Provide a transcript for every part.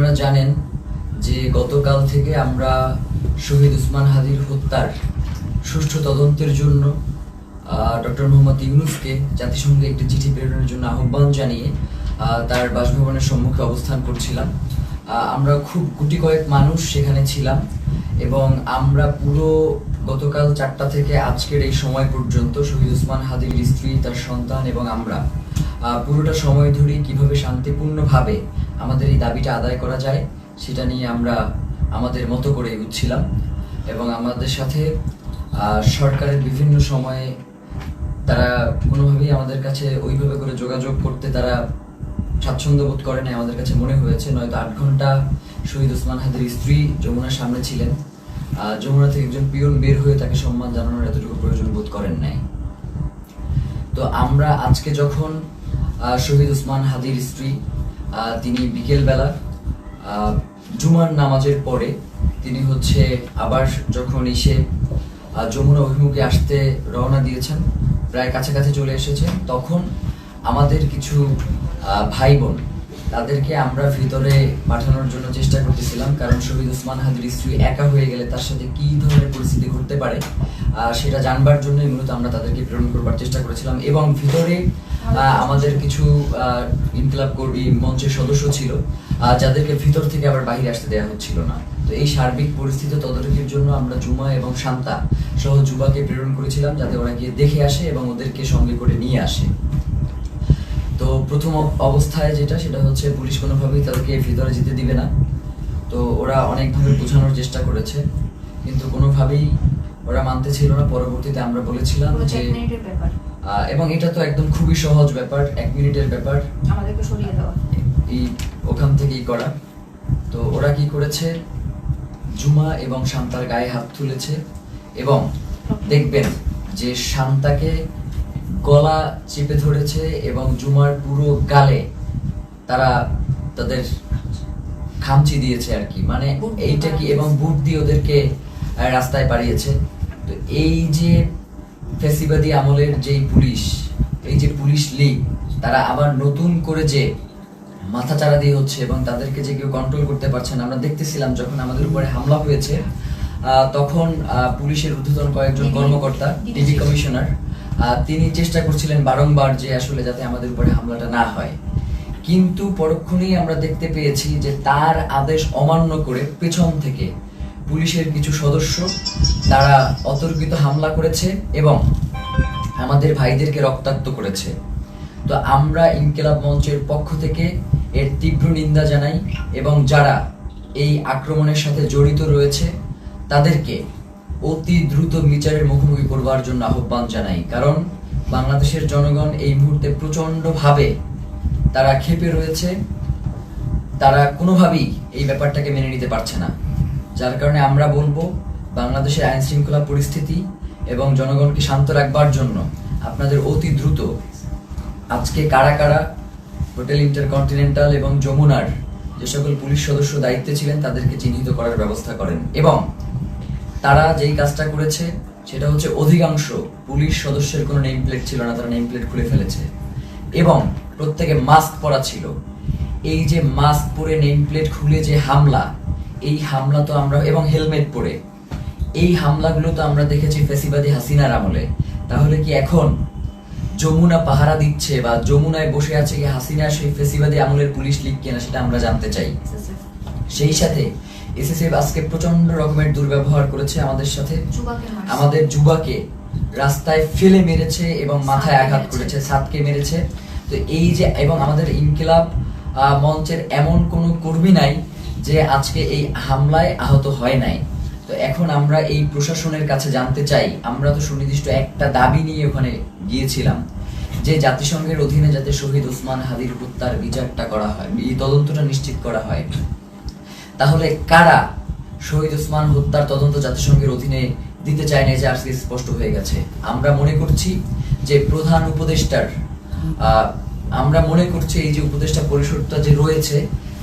আপনারা জানেন যে গতকাল থেকে আমরা শহীদ ওসমান হাদির হত্যার সুষ্ঠু তদন্তের জন্য ডক্টর মোহাম্মদ ইউনূসকে জাতিসংঘে একটি চিঠি প্রেরণের জন্য আহ্বান জানিয়ে তার বাসভবনের সম্মুখে অবস্থান করছিলাম। আমরা খুব গুটি কয়েক মানুষ সেখানে ছিলাম এবং আমরা পুরো গতকাল 4টা থেকে আজকের এই সময় পর্যন্ত শহীদ ওসমান হাদির স্ত্রী, তার সন্তান এবং আমরা পুরোটা সময় ধরে কিভাবে শান্তিপূর্ণভাবে আমাদের এই দাবিটা আদায় করা যায় সেটা নিয়ে আমরা আমাদের মতো করে এগোচ্ছিলাম এবং আমাদের সাথে সরকারের বিভিন্ন সময়ে তারা কোনোভাবেই আমাদের কাছে ওইভাবে করে যোগাযোগ করতে তারা স্বাচ্ছন্দ্য বোধ করে নাই। আমাদের কাছে মনে হয়েছে নয়তো 8 ঘন্টা শহীদ ওসমান হাদির স্ত্রী যমুনার সামনে ছিলেন, যমুনা থেকে একজন পিয়ন বের হয়ে তাকে সম্মান জানানোর এতটুকু প্রয়োজন বোধ করেন নাই। তো আমরা আজকে যখন শহীদ ওসমান হাদির স্ত্রী তিনি বিকেলবেলা জুমার নামাজের পরে তিনি আবার যখন এসে যমুনা অভিমুখে আসতে রওনা দিয়েছেন, প্রায় কাছাকাছি চলে এসেছেন, তখন আমাদের কিছু ভাই বোন তাদেরকে আমরা ভিতরে পাঠানোর জন্য চেষ্টা করতেছিলাম, কারণ শহীদ ওসমান হাদির স্ত্রী একা হয়ে গেলে তার সাথে কি ধরনের পরিস্থিতি ঘটতে পারে সেটা জানবার জন্যই মূলত আমরা তাদেরকে প্রেরণ করবার চেষ্টা করেছিলাম। এবং ভিতরে আমাদের কিছু ইনকিলাব কর্মী মঞ্চের সদস্য ছিল যাদেরকে ভিতর থেকে আবার বাইরে আসতে দেওয়া হচ্ছিল না। তো এই সার্বিক পরিস্থিতি তদারকির জন্য আমরা জুমা এবং শান্তা সহ যুবাকে প্রেরণ করেছিলাম যাতে ওরা গিয়ে দেখে আসে এবং ওদেরকে সঙ্গে করে নিয়ে আসে। তো প্রথম অবস্থায় সেটা হচ্ছে পুলিশ কোনোভাবেই তাদেরকে ভিতরে যেতে দিবে না। তো ওরা অনেকভাবে বোঝানোর চেষ্টা করেছে কিন্তু কোনোভাবেই ওরা মানতে ছিল না। পরবর্তীতে আমরা বলেছিলাম যে এবং এটা তো একদম খুবই সহজ ব্যাপার, 1 মিনিটের ব্যাপার, আমাদেরকে সরিয়ে দেওয়া এই ওখান থেকেই করা। তো ওরা কি করেছে, জুমা এবং শান্তার গায়ে হাত তুলেছে এবং দেখবেন যে শান্তাকে গলা চেপে ধরেছে এবং জুমার পুরো গালে তারা তাদের খামচি দিয়েছে আর কি, মানে এইটা কি, এবং বুট দিয়ে ওদেরকে রাস্তায় পাঠিয়েছে। তো এই যে ফ্যাসিবাদী আমলের যেই পুলিশ, এই যে পুলিশ লীগ, তারা আবার নতুন করে যে মাথাচাড়া দিয়ে হচ্ছে এবং তাদেরকে যে কেউ কন্ট্রোল করতে পারছে না। আমরা দেখতেছিলাম যখন আমাদের উপরে হামলা হয়েছে তখন পুলিশের ঊর্ধ্বতন কয়েকজন কর্মকর্তা, ডিবি কমিশনার, তিনি চেষ্টা করছিলেন বারংবার যে আসলে যাতে আমাদের উপরে হামলাটা না হয়, কিন্তু পরক্ষণেই আমরা দেখতে পেয়েছি যে তার আদেশ অমান্য করে পেছন থেকে পুলিশের কিছু সদস্য তারা অতর্কিত হামলা করেছে এবং আমাদের ভাইদেরকে রক্তাক্ত করেছে। তো আমরা ইনকিলাব মঞ্চের পক্ষ থেকে এর তীব্র নিন্দা জানাই এবং যারা এই আক্রমণের সাথে জড়িত রয়েছে তাদেরকে অতি দ্রুত বিচারের মুখোমুখি করবার জন্য আহ্বান জানাই, কারণ বাংলাদেশের জনগণ এই মুহূর্তে প্রচন্ডভাবে তারা ক্ষেপে রয়েছে, তারা কোনোভাবেই এই ব্যাপারটাকে মেনে নিতে পারছে না। যার কারণে আমরা বলবো বাংলাদেশের আইন শৃঙ্খলা পরিস্থিতি এবং জনগণকে শান্ত রাখবার জন্য আপনাদের অতি দ্রুত আজকে কারা কারা হোটেল ইন্টারকন্টিনেন্টাল এবং যমুনার যে সকল পুলিশ সদস্য দায়িত্বে ছিলেন তাদেরকে চিহ্নিত করার ব্যবস্থা করেন। এবং তারা যেই কাজটা করেছে সেটা হচ্ছে অধিকাংশ পুলিশ সদস্যের কোনো নেম প্লেট ছিল না, তারা নেম প্লেট খুলে ফেলেছে এবং প্রত্যেকে মাস্ক পরা ছিল। এই যে মাস্ক পরে নেম প্লেট খুলে যে হামলা, এই হামলা তো আমরা, এবং হেলমেট পরে এই হামলাগুলো তো আমরা দেখেছি ফ্যাসিবাদী হাসিনার আমলে। তাহলে কি এখন যমুনা পাহারা দিচ্ছে বা যমুনায় বসে আছে কি হাসিনা সেই ফ্যাসিবাদী আমলের পুলিশ লীগ কিনা সেটা আমরা জানতে চাই। সেই সাথে এসএসএফ আজকে প্রচন্ড রকমের দুর্ব্যবহার করেছে আমাদের সাথে, আমাদের যুবাকে রাস্তায় ফেলে মেরেছে এবং মাথায় আঘাত করেছে, ছাদকে মেরেছে। তো এই যে, এবং আমাদের ইনকিলাব মঞ্চের এমন কোনো কর্মী নাই যে আজকে এই হামলায় আহত হয় নাই। তো এখন আমরা এই প্রশাসনের কাছে জানতে চাই, আমরা তো সুনির্দিষ্ট একটা দাবি নিয়ে ওখানে গিয়েছিলাম যে জাতিসংঘের অধীনে যাতে শহীদ ওসমান হাদির হত্যার বিচারটা করা হয়, এই তদন্তটা নিশ্চিত করা হয়। তাহলে কারা শহীদ ওসমান হত্যার তদন্ত জাতিসংঘের অধীনে দিতে চায় না, যে আজকে স্পষ্ট হয়ে গেছে। আমরা মনে করছি যে প্রধান উপদেষ্টার, আমরা মনে করছি এই যে উপদেষ্টা পরিষদটা যে রয়েছে,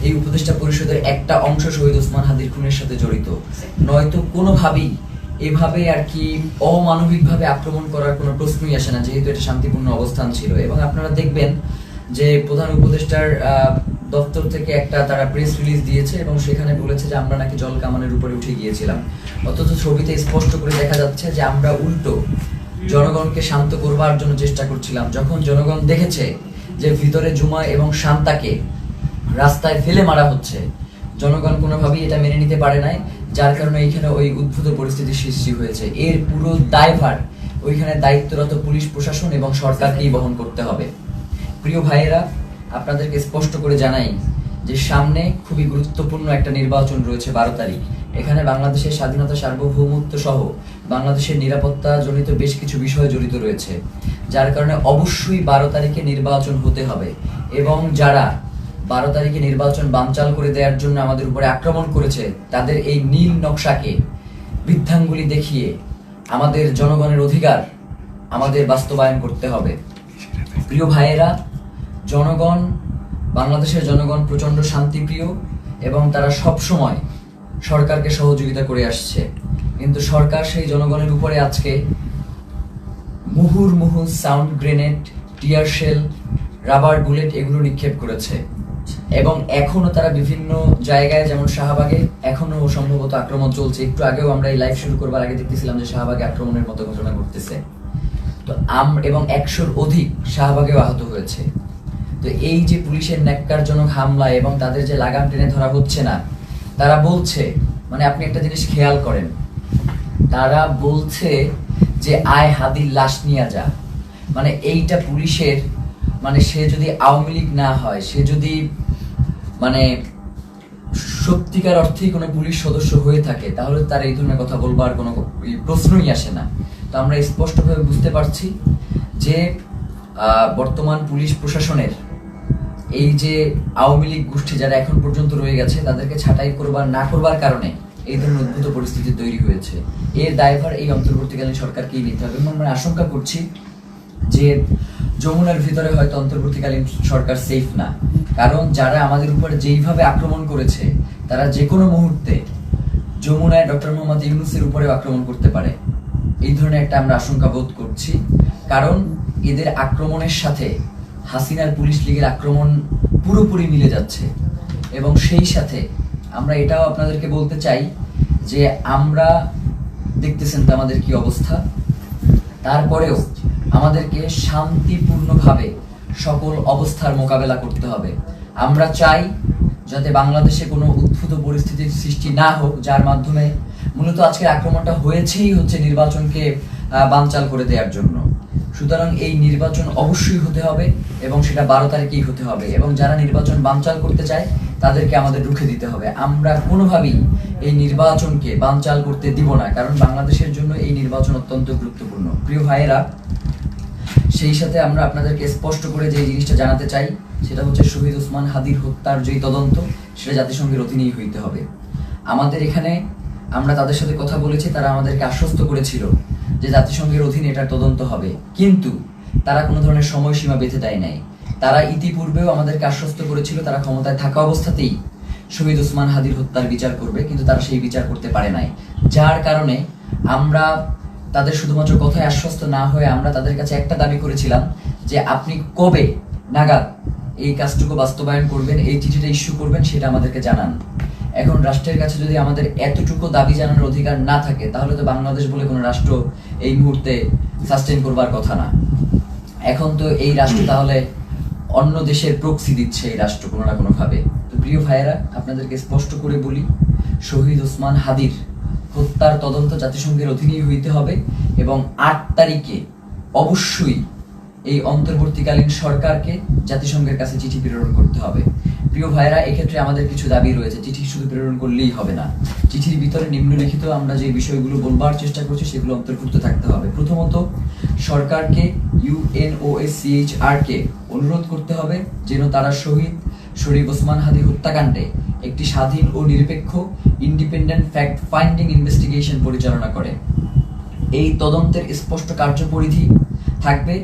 এই উপদেষ্টা পরিষদের একটা অংশ শহীদ ওসমান হাদির খুনের সাথে জড়িত, নয়তো কোনোভাবেই এভাবে আর কি অমানবিকভাবে আক্রমণ করার কোনো প্রশ্নই আসে না, যেহেতু এটা শান্তিপূর্ণ অবস্থান ছিল। এবং আপনারা দেখবেন যে প্রধান উপদেষ্টার দপ্তর থেকে একটা তারা প্রেস রিলিজ দিয়েছে এবং সেখানে বলেছে যে আমরা নাকি জল কামানের উপরে উঠে গিয়েছিলাম, অথচ ছবিতে স্পষ্ট করে দেখা যাচ্ছে যে আমরা উল্টো জনগণকে শান্ত করবার জন্য চেষ্টা করছিলাম। যখন জনগণ দেখেছে যে ভিতরে জুমা এবং শান্তাকে রাস্তায় ফেলে মারা হচ্ছে, জনগণ কোনোভাবেই এটা মেনে নিতে পারে নাই, যার কারণে এইখানে ওই উদ্ভূত পরিস্থিতির সৃষ্টি হয়েছে। এর পুরো দায়ভার ওইখানে দায়িত্বরত পুলিশ প্রশাসন এবং সরকারকেই বহন করতে হবে। প্রিয় ভাইয়েরা, আপনাদেরকে স্পষ্ট করে জানাই যে সামনে খুবই গুরুত্বপূর্ণ একটা নির্বাচন রয়েছে 12 তারিখ। এখানে বাংলাদেশের স্বাধীনতা, সার্বভৌমত্ব সহ বাংলাদেশের নিরাপত্তা জনিত বেশ কিছু বিষয় জড়িত রয়েছে, যার কারণে অবশ্যই 12 তারিখে নির্বাচন হতে হবে। এবং যারা 12 তারিখে নির্বাচন বানচাল করে দেওয়ার জন্য আমাদের উপরে আক্রমণ করেছে, তাদের এই নীল নকশাকে বৃদ্ধাঙ্গুলি দেখিয়ে আমাদের জনগণের অধিকার আমাদের বাস্তবায়ন করতে হবে। প্রিয় ভাইয়েরা, জনগণ, বাংলাদেশের জনগণ প্রচন্ড শান্তিপ্রিয় এবং তারা সব সময় সরকারকে সহযোগিতা করে আসছে, কিন্তু সরকার সেই জনগণের উপরে আজকে মুহুর্মুহু sound grenade, tear shell, rubber bullet এগুলো নিক্ষেপ করেছে। এবং এখনো তারা বিভিন্ন জায়গায়, যেমন শাহবাগে এখনো সম্ভবত আক্রমণ চলছে। একটু আগেও আমরা এই লাইভ শুরু করবার আগে দেখতেছিলাম যে শাহবাগে আক্রমণের মতো ঘটনা ঘটতেছে। তো এবং 100-র অধিক শাহবাগেও আহত হয়েছে। তো এই যে পুলিশের ন্যাক্কারজনক হামলা এবং তাদের যে লাগাম টেনে ধরা হচ্ছে না, তারা বলছে, মানে আপনি একটা জিনিস খেয়াল করেন, তারা বলছে যে আয় হাদির লাশ নিয়ে যা। মানে এইটা পুলিশের, মানে সে যদি আওয়ামী লীগ না হয়, সে যদি মানে সত্যিকার অর্থেই কোনো পুলিশ সদস্য হয়ে থাকে, তাহলে তার এই ধরনের কথা বলবার কোনো প্রশ্নই আসে না। তো আমরা স্পষ্টভাবে বুঝতে পারছি যে বর্তমান পুলিশ প্রশাসনের এই যে আওয়ামী লীগ গোষ্ঠী যারা এখন পর্যন্ত রয়ে গেছে, তাদেরকে ছাঁটাই করবার না করবার কারণে এই ধরনের উদ্ভূত পরিস্থিতি তৈরি হয়েছে। এর দায়ভার এই অন্তর্বর্তীকালীন সরকারকেই নিতে হবে। এবং আমরা আশঙ্কা করছি যে যমুনার ভিতরে হয়তো অন্তর্বর্তীকালীন সরকার সেফ না, কারণ যারা আমাদের উপরে যেইভাবে আক্রমণ করেছে, তারা যে কোনো মুহূর্তে যমুনায় ডক্টর মোহাম্মদ ইউনূসের উপরেও আক্রমণ করতে পারে। এই ধরনের একটা আমরা আশঙ্কা বোধ করছি, কারণ এদের আক্রমণের সাথে হাসিনার পুলিশ লীগের আক্রমণ পুরোপুরি মিলে যাচ্ছে। এবং সেই সাথে আমরা এটাও আপনাদেরকে বলতে চাই যে আমরা দেখতেছেন তো আমাদের কি অবস্থা, তারপরেও আমাদেরকে শান্তিপূর্ণভাবে সকল অবস্থার মোকাবেলা করতে হবে। আমরা চাই যাতে বাংলাদেশে কোনো উদ্ভূত পরিস্থিতির সৃষ্টি না হোক, যার মাধ্যমে মূলত আজকের আক্রমণটা হয়েছেই হচ্ছে নির্বাচনকে বানচাল করে দেওয়ার জন্য। সুতরাং এই নির্বাচন অবশ্যই হতে হবে এবং সেটা 12 তারিখেই হতে হবে। এবং যারা নির্বাচন বানচাল করতে চায় তাদেরকে আমাদের রুখে দিতে হবে। আমরা কোনোভাবেই এই নির্বাচনকে বানচাল করতে দিব না, কারণ বাংলাদেশের জন্য এই নির্বাচন অত্যন্ত গুরুত্বপূর্ণ। প্রিয় ভাইয়েরা, সেই সাথে আমরা আপনাদেরকে স্পষ্ট করে যে জিনিসটা জানাতে চাই, সেটা হচ্ছে শহীদ ওসমান হাদির হত্যার যে তদন্ত, সেটা জাতিসংঘের অধীনেই হইতে হবে। আমাদের এখানে আমরা তাদের সাথে কথা বলেছি, তারা আমাদেরকে আশ্বস্ত করেছিল যে জাতিসংঘের অধীনে এটার তদন্ত হবে, কিন্তু তারা কোনো ধরনের সময়সীমা বেঁধে দেয় নাই। তারা ইতিপূর্বেও আমাদেরকে আশ্বস্ত করেছিল তারা ক্ষমতায় থাকা অবস্থাতেই শহীদ ওসমান হাদির হত্যার বিচার করবে, কিন্তু তারা সেই বিচার করতে পারে নাই। যার কারণে আমরা তাদের শুধুমাত্র কথায় আশ্বস্ত না হয়ে আমরা তাদের কাছে একটা দাবি করেছিলাম যে আপনি কবে নাগাদ এই কাজটুকু বাস্তবায়ন করবেন, এই চিঠিটা ইস্যু করবেন, সেটা আমাদেরকে জানান। এখন রাষ্ট্রের কাছে যদি আমাদের এতটুকু দাবি জানানোর অধিকার না থাকে, তাহলে তো বাংলাদেশ বলে কোনো রাষ্ট্র এই মুহূর্তে সাস্টেইন করবার কথা না। এখন তো এই রাষ্ট্র তাহলে অন্য দেশের প্রক্সি দিচ্ছে এই রাষ্ট্র কোনো না কোনো ভাবে। তো প্রিয় ভাইয়েরা, আপনাদেরকে স্পষ্ট করে বলি, শহীদ ওসমান হাদির হত্যার তদন্ত জাতিসংঘের অধীনেই হইতে হবে এবং 8 তারিখে অবশ্যই এই অন্তর্বর্তীকালীন সরকারকে জাতিসংঘের কাছে চিঠি প্রেরণ করতে হবে। প্রিয় ভাইরা, এক্ষেত্রে আমাদের কিছু দাবি রয়েছে। চিঠি শুধু প্রেরণ করলেই হবে না, চিঠির ভিতরে নিম্নলিখিত আমরা যে বিষয়গুলো বলবার চেষ্টা করছি সেগুলো অন্তর্ভুক্ত থাকতে হবে। প্রথমত, সরকারকে UNOHCHR কে অনুরোধ করতে হবে যেন তারা শহীদ শরীফ ওসমান হাদি হত্যাকাণ্ডে একটি স্বাধীন ও নিরপেক্ষ ইন্ডিপেন্ডেন্ট ফ্যাক্ট ফাইন্ডিং ইনভেস্টিগেশন পরিচালনা করে। এই তদন্তের স্পষ্ট কার্যপরিধি থাকবে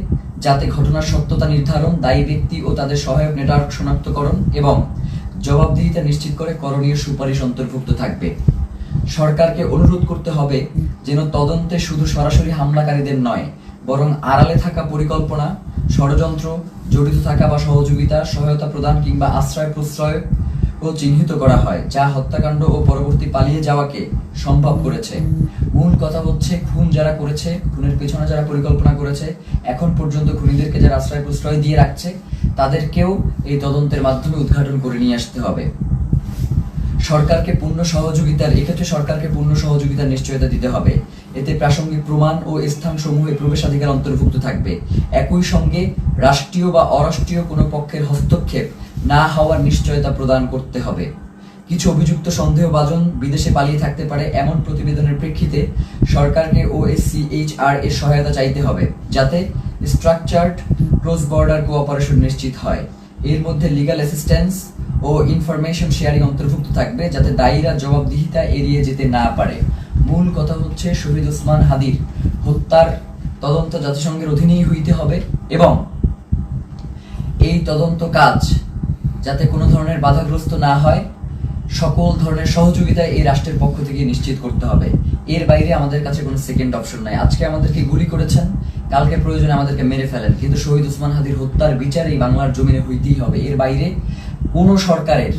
যাতে ঘটনার সত্যতা নির্ধারণ, দায়ী ব্যক্তি ও তাদের সহায়ক নেটওয়ার্ক শনাক্তকরণ এবং জবাবদিহিতা নিশ্চিত করে করণীয় সুপারিশ অন্তর্ভুক্ত থাকবে। সরকারকে অনুরোধ করতে হবে যেন তদন্তে শুধু সরাসরি হামলাকারীদের নয়, বরং আড়ালে থাকা পরিকল্পনা, ষড়যন্ত্র, জড়িত থাকা বা সহযোগিতা, সহায়তা প্রদান কিংবা আশ্রয় প্রশ্রয় ও চিহ্নিত করা হয়, যা হত্যাকাণ্ড ও পরবর্তী পালিয়ে যাওয়াকে সম্ভব করেছে। মূল কথা হচ্ছে, খুন যারা করেছে, খুনের পেছনে যারা পরিকল্পনা করেছে, এখন পর্যন্ত খুনিদেরকে যারা আশ্রয় প্রশ্রয় দিয়ে রাখছে, তাদেরকেও এই তদন্তের মাধ্যমে উদ্ঘাটন করে নিয়ে আসতে হবে। সরকারকে পূর্ণ সহযোগিতার নিশ্চয়তা দিতে হবে। এতে প্রাসঙ্গিক প্রমাণ ও স্থানসমূহে প্রবেশাধিকার অন্তর্ভুক্ত থাকবে। একই সঙ্গে রাষ্ট্রীয় বা অরাষ্ট্রীয় কোনো পক্ষের হস্তক্ষেপ না হওয়ার নিশ্চয়তা প্রদান করতে হবে। কিছু অভিযুক্ত সন্দেহভাজন বিদেশে পালিয়ে থাকতে পারে এমন প্রতিবেদনের প্রেক্ষিতে সরকারকে OSCHR এর সহায়তা চাইতে হবে, যাতে স্ট্রাকচার্ড ক্রস বর্ডার কোঅপারেশন নিশ্চিত হয়। এর মধ্যে লিগ্যাল অ্যাসিস্ট্যান্স ও ইনফরমেশন শেয়ারিং অন্তর্ভুক্ত থাকবে, যাতে দায়ীরা জবাবদিহিতা এড়িয়ে যেতে না পারে। মূল কথা হচ্ছে, শহীদ ওসমান হাদির হত্যার তদন্ত জাতিসংঘের অধীনেই হইতে হবে এবং এই তদন্ত কাজ যাতে কোনো ধরনের বাধাগ্রস্ত না হয়, সকল ধরনের সহযোগিতা এই রাষ্ট্রের পক্ষ থেকে নিশ্চিত করতে হবে। এর বাইরে আমাদের কাছে কোনো সেকেন্ড অপশন নাই। আজকে আমাদেরকে গুলি করেছেন, কালকে প্রয়োজনে আমাদেরকে মেরে ফেলেন, কিন্তু শহীদ ওসমান হাদির হত্যার বিচার এই বাংলার জমিনে হইতেই হবে। এর বাইরে কোনো সরকারের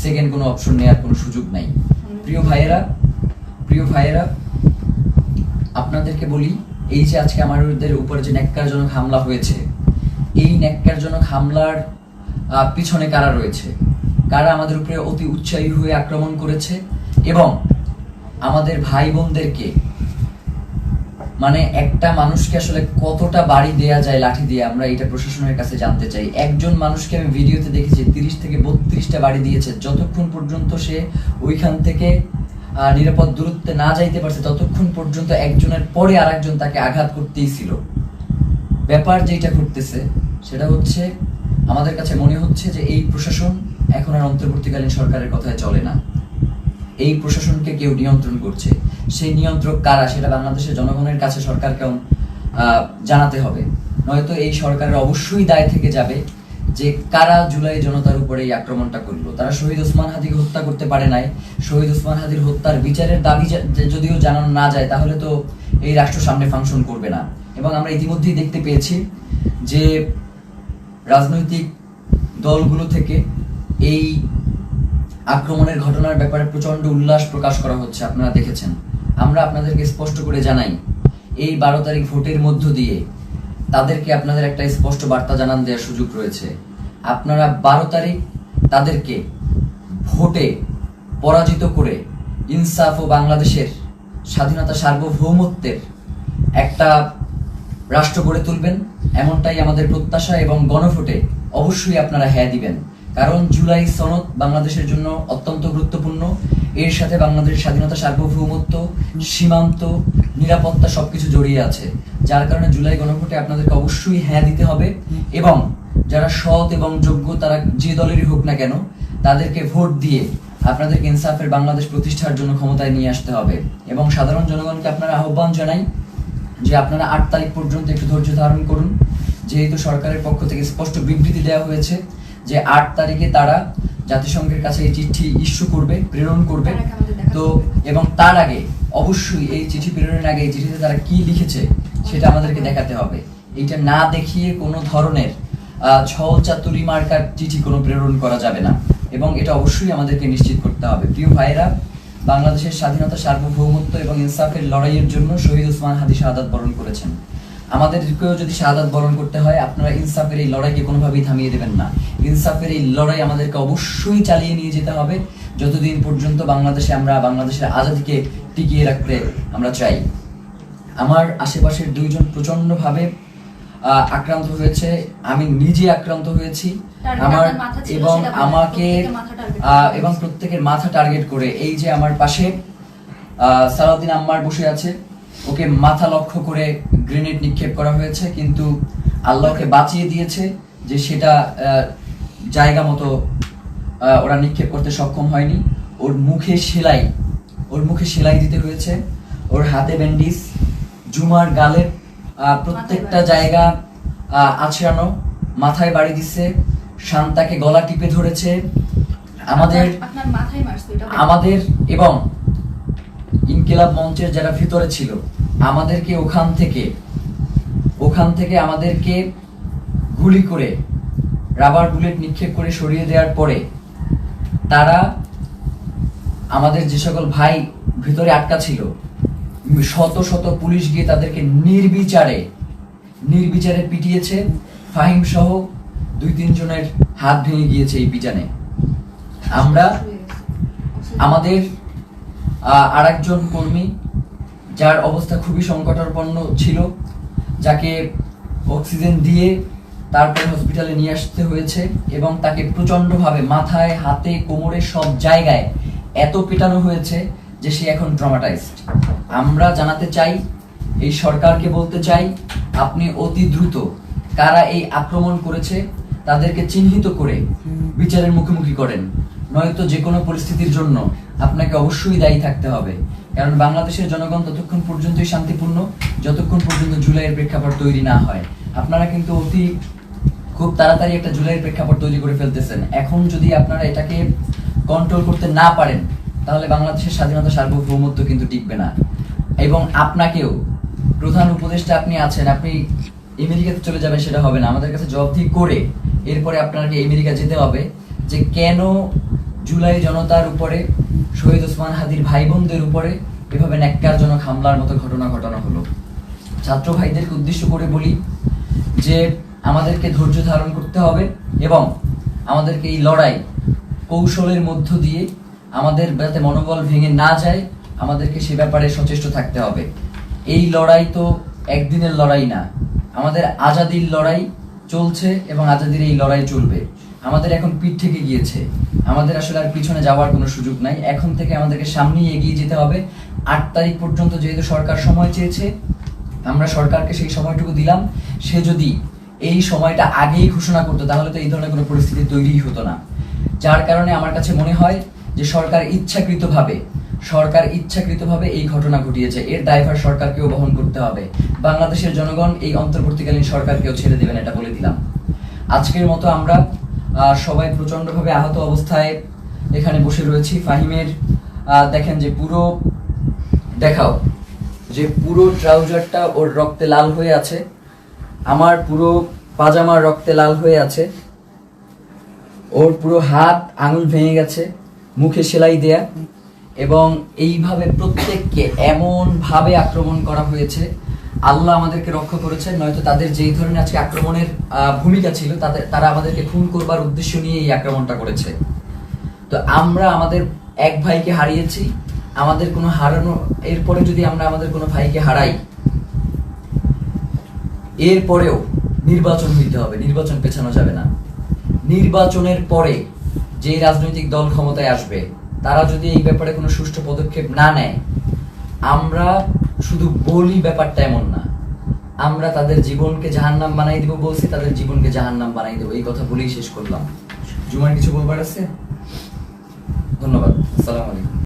সেকেন্ড কোনো অপশন নেওয়ার কোনো সুযোগ নাই। প্রিয় ভাইয়েরা, আপনাদেরকে বলি, এই যে আজকে আমাদের উপরে যে ন্যাক্কারজনক হামলা হয়েছে, এই ন্যাক্কারজনক হামলার পিছনে কারা রয়েছে, কারা আমাদের উপরে অতি উৎসাহী হয়ে আক্রমণ করেছে এবং আমাদের ভাই বোনদেরকে, মানে একটা মানুষকে আসলে কতটা বাড়ি দেয়া যায় লাঠি দিয়ে, আমরা এটা প্রশাসনের কাছে জানতে চাই। একজন মানুষকে আমি ভিডিওতে দেখেছি 30 থেকে 32টা বাড়ি দিয়েছে। যতক্ষণ পর্যন্ত সে ওইখান থেকে নিরাপদ দূরত্বে না যাইতে পারছে, ততক্ষণ পর্যন্ত একজনের পরে আরেকজন তাকে আঘাত করতেই ছিল। ব্যাপার যেটা ঘটতেছে সেটা হচ্ছে, আমাদের কাছে মনে হচ্ছে যে এই প্রশাসন এখন আর অন্তর্বর্তীকালীন সরকারের কথায় চলে না। এই প্রশাসনকে কেউ নিয়ন্ত্রণ করছে। সেই নিয়ন্ত্রক কারা, সেটা বাংলাদেশের জনগণের কাছে সরকারকে জানাতে হবে। নয়তো এই সরকারের অবশ্যই দায় থেকে যাবে যে কারা জুলাই জনতার উপরে এই আক্রমণটা করলো। তারা শহীদ ওসমান হাদিকে হত্যা করতে পারে নাই। শহীদ ওসমান হাদির হত্যার বিচারের দাবি যদিও জানানো না যায়, তাহলে তো এই রাষ্ট্র সামনে ফাংশন করবে না। এবং আমরা ইতিমধ্যেই দেখতে পেয়েছি যে রাজনৈতিক দলগুলো থেকে এই আক্রমণের ঘটনার ব্যাপারে প্রচন্ড উল্লাস প্রকাশ করা হচ্ছে, আপনারা দেখেছেন। আমরা আপনাদেরকে স্পষ্ট করে জানাই, এই 12 তারিখ ভোটের মধ্য দিয়ে তাদেরকে আপনাদের একটা স্পষ্ট বার্তা জানান দেওয়ার সুযোগ রয়েছে। আপনারা 12 তারিখ তাদেরকে ভোটে পরাজিত করে ইনসাফ ও বাংলাদেশের স্বাধীনতা সার্বভৌমত্বের একটা রাষ্ট্র গড়ে তুলবেন, এমনটাই আমাদের প্রত্যাশা। এবং গণভোটে অবশ্যই আপনারা হ্যাঁ দিবেন, কারণ জুলাই সনদ বাংলাদেশের জন্য অত্যন্ত গুরুত্বপূর্ণ। এর সাথে বাংলাদেশের স্বাধীনতা সার্বভৌমত্ব, সীমান্ত, নিরাপত্তা সবকিছু জড়িয়ে আছে। যার কারণে জুলাই গণভোটে আপনাদেরকে অবশ্যই হ্যাঁ দিতে হবে এবং যারা সৎ এবং যোগ্য, তারা যে দলেরই হোক না কেন, তাদেরকে ভোট দিয়ে আপনাদেরকে ইনসাফের বাংলাদেশ প্রতিষ্ঠার জন্য ক্ষমতায় নিয়ে আসতে হবে। এবং সাধারণ জনগণকে আপনারা আহ্বান জানাই যে আপনারা 8 তারিখ পর্যন্ত একটু ধৈর্য ধারণ করুন, যেহেতু সরকারের পক্ষ থেকে স্পষ্ট বিবৃতি দেওয়া হয়েছে যে 8 তারিখে তারা জাতিসংঘের কাছে এই চিঠি ইস্যু করবে, প্রেরণ করবে। তো এবং তার আগে অবশ্যই এই চিঠি প্রেরণের আগে এই চিঠিতে তারা কি লিখেছে সেটা আমাদেরকে দেখাতে হবে। এইটা না দেখিয়ে কোনো ধরনের ছল চাতুরি মার্কার চিঠি কোনো প্রেরণ করা যাবে না এবং এটা অবশ্যই আমাদেরকে নিশ্চিত করতে হবে। প্রিয় ভাইরা, বাংলাদেশের স্বাধীনতা সার্বভৌমত্ব এবং ইনসাফের লড়াইয়ের জন্য শহীদ ওসমান হাদি শাহাদাত বরণ করেছেন। আমাদেরকেও যদি শাহাদাত বরণ করতে হয়, আপনারা ইনসাফের এই লড়াইকে কোনোভাবেই থামিয়ে দেবেন না। ইনসাফের এই লড়াই আমাদেরকে অবশ্যই চালিয়ে নিয়ে যেতে হবে যতদিন পর্যন্ত বাংলাদেশে আমরা বাংলাদেশের আজাদিকে টিকিয়ে রাখতে আমরা চাই। আমার আশেপাশের 2 জন প্রচন্ডভাবে আক্রান্ত হয়েছে, আমি নিজে আক্রান্ত হয়েছি। আমার এবং আমাকে এবং প্রত্যেকের মাথা টার্গেট করে, এই যে আমার পাশে সালাউদ্দিন আম্মার বসে আছে, ওকে মাথা লক্ষ্য করে গ্রেনেড নিক্ষেপ করা হয়েছে, কিন্তু আল্লাহকে বাঁচিয়ে দিয়েছে যে সেটা জায়গা মতো ওরা নিক্ষেপ করতে সক্ষম হয়নি। ওর মুখে সেলাই দিতে হয়েছে, ওর হাতে ব্যান্ডিজ, জুমার গালের প্রত্যেকটা জায়গা আছড়ানো, মাথায় বাড়ি দিচ্ছে, শান্তাকে গলা টিপে ধরেছে। আমাদের এবং ইনকিলাব মঞ্চের যারা ভিতরে ছিল, আমাদেরকে ওখান থেকে আমাদেরকে গুলি করে রাবার বুলেট নিক্ষেপ করে সরিয়ে দেওয়ার পরে তারা আমাদের যে সকল ভাই ভিতরে আটকা ছিল, শত শত পুলিশ গিয়ে তাদেরকে নির্বিচারে পিটিয়েছে। ফাহিম সহ 2-3 জনের হাত ভেঙে গিয়েছে এই পিটানে। আমরা আমাদের আরেকজন কর্মী যার অবস্থা খুবই সংকটাপন্ন ছিল, যাকে অক্সিজেন দিয়ে তারপর হসপিটালে নিয়ে আসতে হয়েছে এবং তাকে প্রচন্ডভাবে মাথায়, হাতে, কোমরে সব জায়গায় এত পেটানো হয়েছে যে সে এখন ট্রমাটাইজড। আমরা জানাতে চাই, এই সরকারকে বলতে চাই, আপনি অতি দ্রুত কারা এই আক্রমণ করেছে তাদেরকে চিহ্নিত করে বিচারের মুখোমুখি করেন, নয়তো যে কোনো পরিস্থিতির জন্য আপনাকে অবশ্যই দায়ী থাকতে হবে। কারণ বাংলাদেশের জনগণ ততক্ষণ পর্যন্তই শান্তিপূর্ণ যতক্ষণ পর্যন্ত জুলাইয়ের প্রেক্ষাপট তৈরি না হয়। আপনারা কিন্তু খুব তাড়াতাড়ি একটা জুলাইয়ের প্রেক্ষাপট তৈরি করে ফেলতেছেন। এখন যদি আপনারা এটাকে কন্ট্রোল করতে না পারেন তাহলে বাংলাদেশের স্বাধীনতা, সার্বভৌমত্ব কিন্তু টিকবে না। এবং আপনাকেও, প্রধান উপদেষ্টা আপনি আছেন, আপনি আমেরিকাতে চলে যাবেন সেটা হবে না, আমাদের কাছে জবাবদিহি করে এরপরে আপনাকে আমেরিকা যেতে হবে যে কেন জুলাই জনতার উপরে, শহীদ ওসমান হাদির ভাই বোনদের উপরে এভাবে ন্যাক্কারজনক হামলার মতো ঘটনা ঘটানো হলো। ছাত্র ভাইদেরকে উদ্দেশ্য করে বলি যে আমাদেরকে ধৈর্য ধারণ করতে হবে এবং আমাদেরকে এই লড়াই কৌশলের মধ্য দিয়ে আমাদের যাতে মনোবল ভেঙে না যায়, আমাদেরকে সে ব্যাপারে সচেষ্ট থাকতে হবে। এই লড়াই তো একদিনের লড়াই না, আমাদের আজাদির লড়াই চলছে এবং আজাদির এই লড়াই চলবে। আমাদের এখন পিঠ থেকে গিয়েছে, আমাদের আসলে আর পিছনে যাওয়ার কোনো সুযোগ নাই। এখন থেকে আমাদেরকে সামনেই এগিয়ে যেতে হবে। 8 তারিখ পর্যন্ত যেহেতু সরকার সময় চেয়েছে, আমরা সরকারকে সেই সময়টুকু দিলাম। সে যদি এই সময়টা আগেই ঘোষণা করতো তাহলে তো এই ধরনের কোনো পরিস্থিতি তৈরিই হতো না। যার কারণে আমার কাছে মনে হয় যে সরকার ইচ্ছাকৃতভাবে এই ঘটনা ঘটিয়েছে। এর দায়ভার সরকারকেও বহন করতে হবে। বাংলাদেশের জনগণ এই অন্তর্বর্তীকালীন সরকারকেও ছেড়ে দেবেন, এটা বলে দিলাম। আজকের মতো আমরা সবাই প্রচন্ডভাবে আহত অবস্থায় এখানে বসে রয়েছি। ফাহিমের দেখেন যে পুরো ট্রাউজারটা ওর রক্তে লাল হয়ে আছে, আমার পুরো পাজামার রক্তে লাল হয়ে আছে, ওর পুরো হাত আঙুল ভেঙে গেছে, মুখে সেলাই দেয়া, এবং এইভাবে প্রত্যেককে এমন ভাবে আক্রমণ করা হয়েছে। আল্লাহ আমাদেরকে রক্ষা করেছেন, নয়তো তাদের যেই ধরনের আজকে আক্রমণের ভূমিকা ছিল তারা আমাদেরকে খুন করবার উদ্দেশ্য নিয়ে এই আক্রমণটা করেছে। তো আমরা আমাদের এক ভাইকে হারিয়েছি, আমাদের কোনো এরপরে যদি আমরা আমাদের কোনো ভাইকে হারাই, এরপরেও নির্বাচন হইতে হবে, নির্বাচন পেছানো যাবে না। নির্বাচনের পরে যে রাজনৈতিক দল ক্ষমতায় আসবে তারা যদি এই ব্যাপারে কোনো সুষ্ঠু পদক্ষেপ না নেয়, আমরা শুধু বলি ব্যাপারটা এমন না, আমরা তাদের জীবনকে জাহান্নাম বানাই দিব বলছি, তাদের জীবনকে জাহান্নাম বানাই দেবো, এই কথা বলেই শেষ করলাম। জুমার কিছু বলবার আছে? ধন্যবাদ। আসসালামু আলাইকুম।